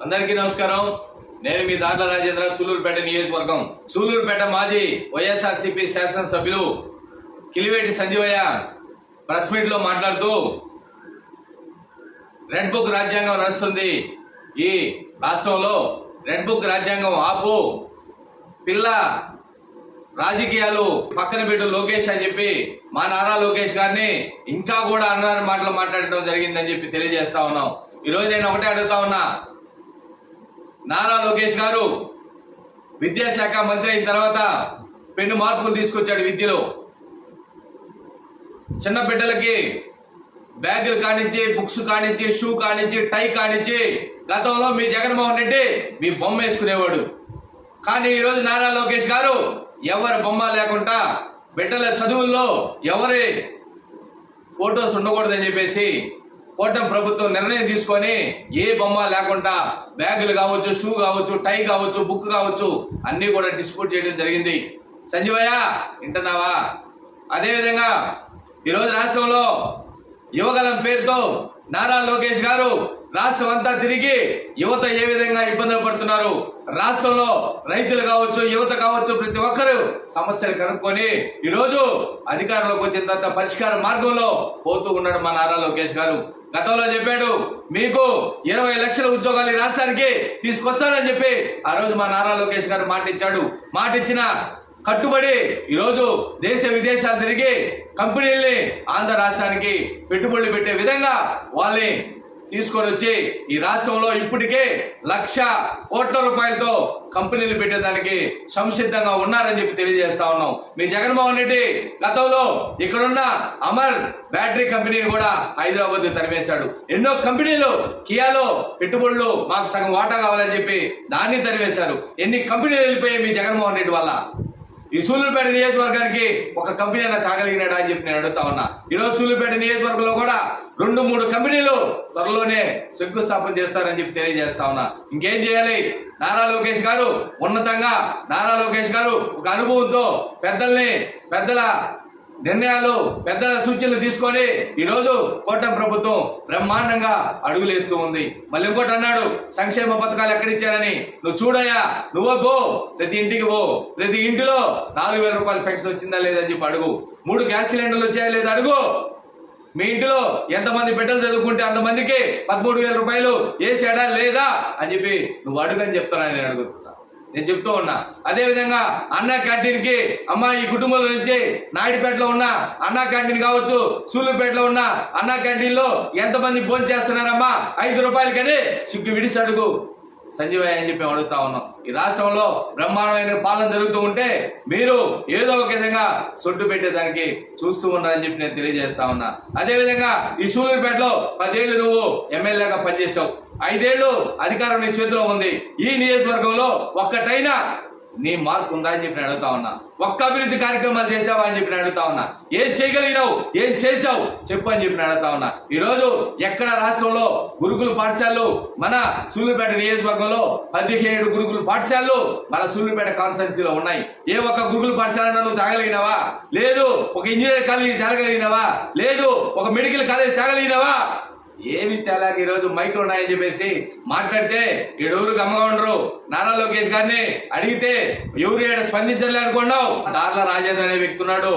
అందరికీ నమస్కారం। నేను మీ దార్ల రాజేంద్ర, సూలూరుపేట నియోజకవర్గం। సూలూరుపేట మాజీ వైఎస్ఆర్సీపీ శాసనసభ్యులు కిలివేటి సంజీవయ్య ప్రెస్ మీట్ లో మాట్లాడుతూ రెడ్ బుక్ రాజ్యాంగం నడుస్తుంది ఈ రాష్ట్రంలో, రెడ్ బుక్ రాజ్యాంగం ఆపు, పిల్ల రాజకీయాలు పక్కన పెట్టు లోకేష్ అని చెప్పి మా నారా లోకేష్ గారిని ఇంకా కూడా అన్న మాటలు మాట్లాడటం జరిగిందని చెప్పి తెలియజేస్తా ఉన్నాం। ఈరోజు నేను ఒకటే అడుగుతా ఉన్నా, నారా లోకేష్ గారు విద్యాశాఖ మంత్రి అయిన తర్వాత పెను మార్పులు తీసుకొచ్చాడు విద్యలో। చిన్న బిడ్డలకి బ్యాగులు కానించి, బుక్స్ కానించి, షూ కానించి, టై కానించి గతంలో మీ జగన్మోహన్ రెడ్డి మీ బొమ్మ వేసుకునేవాడు। కానీ ఈరోజు నారా లోకేష్ గారు ఎవరి బొమ్మ లేకుండా బిడ్డల చదువుల్లో ఎవరి ఫోటోస్ ఉండకూడదని చెప్పేసి కూటమి ప్రభుత్వం నిర్ణయం తీసుకొని ఏ బొమ్మ లేకుండా బ్యాగులు కావచ్చు, షూ కావచ్చు, టై కావచ్చు, బుక్ కావచ్చు అన్నీ కూడా డిస్ట్రిబ్యూట్ చేయడం జరిగింది। సంజీవయ్య వింటున్నావా? అదేవిధంగా ఈరోజు రాష్ట్రంలో యువగలం పేరుతో నారా లోకేష్ గారు రాష్ట్రం అంతా తిరిగి యువత ఏ విధంగా ఇబ్బందులు పడుతున్నారు, రాష్ట్రంలో రైతులు కావచ్చు, యువత కావచ్చు, ప్రతి ఒక్కరూ సమస్యలు కనుక్కొని ఈరోజు అధికారంలోకి వచ్చిన తర్వాత పరిష్కార మార్గంలో పోతూ ఉన్నాడు మా నారా లోకేష్ గారు। గతంలో చెప్పాడు మీకు 20 లక్షల ఉద్యోగాలు ఈ రాష్ట్రానికి తీసుకొస్తానని చెప్పి ఆ రోజు మా నారా లోకేష్ గారు మాట ఇచ్చాడు। మాట ఇచ్చిన కట్టుబడి ఈరోజు దేశ విదేశాలు తిరిగి కంపెనీల్ని ఆంధ్ర రాష్ట్రానికి పెట్టుబడులు పెట్టే విధంగా వాళ్ళని తీసుకొని వచ్చి ఈ రాష్ట్రంలో ఇప్పటికే 1,00,000 కోట్ల రూపాయలతో కంపెనీలు పెట్టేదానికి సంసిద్ధంగా ఉన్నారని చెప్పి తెలియజేస్తా ఉన్నాం। మీ జగన్మోహన్ రెడ్డి గతంలో ఇక్కడున్న అమర్ బ్యాటరీ కంపెనీని కూడా హైదరాబాద్ తరివేశాడు। ఎన్నో కంపెనీలు కియాలో పెట్టుబడులు మాకు సగం వాటా కావాలని చెప్పి దాన్ని తరివేశారు। ఎన్ని కంపెనీలు వెళ్ళిపోయాయి మీ జగన్మోహన్ రెడ్డి వల్ల? ఈ సూలూరుపేట నియోజకవర్గానికి ఒక కంపెనీ అయినా తాగలిగినాడా అని చెప్పి నేను అడుగుతా ఉన్నా। ఈరోజు సూలూరుపేట నియోజకవర్గంలో కూడా 2-3 కంపెనీలు త్వరలోనే శంకుస్థాపన చేస్తారని చెప్పి తెలియజేస్తా ఉన్నా। ఇంకేం చేయాలి? నారా లోకేష్ గారు ఉన్నతంగా, నారా లోకేష్ గారు ఒక అనుభవంతో పెద్దల నిర్ణయాలు, పెద్దల సూచనలు తీసుకొని ఈరోజు కూటమి ప్రభుత్వం బ్రహ్మాండంగా అడుగులేస్తూ ఉంది। మళ్ళీ ఇంకోటి అన్నాడు, సంక్షేమ పథకాలు ఎక్కడిచ్చారని, నువ్వు చూడయ్యా, నువ్వు పో, ప్రతి ఇంటికి పో, ప్రతి ఇంటిలో 4,000 రూపాయల పెన్షన్ వచ్చిందా లేదని చెప్పి అడుగు, 3 గ్యాస్ సిలిండర్లు వచ్చాయా లేదా అడుగు, మీ ఇంటిలో ఎంతమంది బిడ్డలు చదువుకుంటే అంతమందికి 13,000 రూపాయలు వేసాడా లేదా అని చెప్పి నువ్వు అడుగని చెప్తానని నేను అడుగుతున్నా, నేను చెప్తూ ఉన్నా। అదేవిధంగా అన్నా క్యాంటీన్ కి అమ్మా ఈ కుటుంబంలో నుంచి నాయుడుపేటలో ఉన్న అన్నా క్యాంటీన్ కావచ్చు, సూలూరుపేటలో ఉన్న అన్నా క్యాంటీన్ లో ఎంతమంది భోజనం చేస్తున్నారమ్మా 5 రూపాయలకని సిగ్గు విడిసి అడుగు సంజీవయ్య అని చెప్పి అడుగుతా ఉన్నాం। ఈ రాష్ట్రంలో బ్రహ్మాండమైన పాలన జరుగుతూ ఉంటే మీరు ఏదో ఒక విధంగా సొట్టు పెట్టేదానికి చూస్తూ ఉన్నారని చెప్పి నేను తెలియజేస్తా ఉన్నా। అదేవిధంగా ఈ సూలూరుపేటలో 10 ఏళ్ళు నువ్వు ఎమ్మెల్యేగా పనిచేసావు, 5 ఏళ్ళు అధికారం నీ చేతిలో ఉంది। ఈ నియోజకవర్గంలో ఒక్కటైనా నీ మార్పు ఉందా అని చెప్పి అడుగుతా ఉన్నా, ఒక్క అభివృద్ధి కార్యక్రమాలు చేసావా అని చెప్పి అడుగుతా ఉన్నా, ఏం చేయగలిగినావు, ఏం చేసావు చెప్పు అని చెప్పి అడుగుతా ఉన్నా। ఈరోజు ఎక్కడ రాష్ట్రంలో గురుకుల పాఠశాలలు మన సూలూరుపేట నియోజకవర్గంలో 17 గురుకుల పాఠశాలలు మన సూలూరుపేట కాన్స్టిట్యున్సీలో ఉన్నాయి। ఏ ఒక్క గురుకుల పాఠశాల నువ్వు తాగలిగినావా? లేదు. ఒక ఇంజనీరింగ్ కాలేజీ తాగలిగినావా? లేదు. ఒక మెడికల్ కాలేజ్ తాగలిగినావా? ఏమి తేలాగా ఈరోజు మైకులు ఉన్నాయని చెప్పేసి మాట్లాడితే ఎవరు గమ్మగా ఉండరు। నారా లోకేష్ గారిని అడిగితే ఎవరు ఏడ స్పందించలే అనుకున్నావు? దార్ల రాజేంద్ర అనే వ్యక్తి ఉన్నాడు,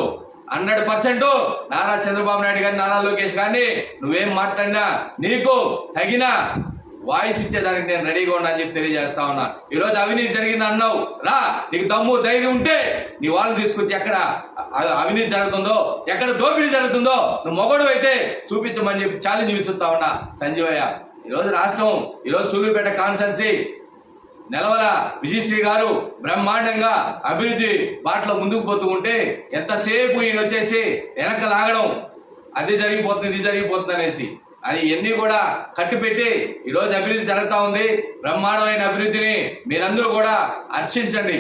100% నారా చంద్రబాబు నాయుడు గారిని, నారా లోకేష్ గారిని నువ్వేం మాట్లాడినా నీకు తగిన వాయిస్ ఇచ్చేదానికి నేను రెడీగా ఉన్నా అని చెప్పి తెలియజేస్తా ఉన్నా। ఈరోజు అవినీతి జరిగింది అన్నావు, రా, నీకు దమ్ము ధైర్యం ఉంటే నీ వాళ్ళు తీసుకొచ్చి ఎక్కడ అవినీతి జరుగుతుందో, ఎక్కడ దోపిడీ జరుగుతుందో నువ్వు మొగడు అయితే చూపించమని చెప్పి ఛాలెంజ్ విసురుతా ఉన్నా సంజీవయ్య। ఈరోజు రాష్ట్రం, ఈరోజు సూలూరుపేట కాన్స్టిట్యున్సీ నెలవల విజయశ్రీ గారు బ్రహ్మాండంగా అభివృద్ధి బాటలో ముందుకు పోతూ ఉంటే ఎంతసేపు ఈయన వచ్చేసి వెనక లాగడం, అది జరిగిపోతుంది, ఇది జరిగిపోతుంది అనేసి అది ఎన్ని కూడా కట్టుపెట్టి ఈరోజు అభివృద్ధి జరుగుతూ ఉంది। బ్రహ్మాండమైన అభివృద్ధిని మీరందరూ కూడా హర్షించండి।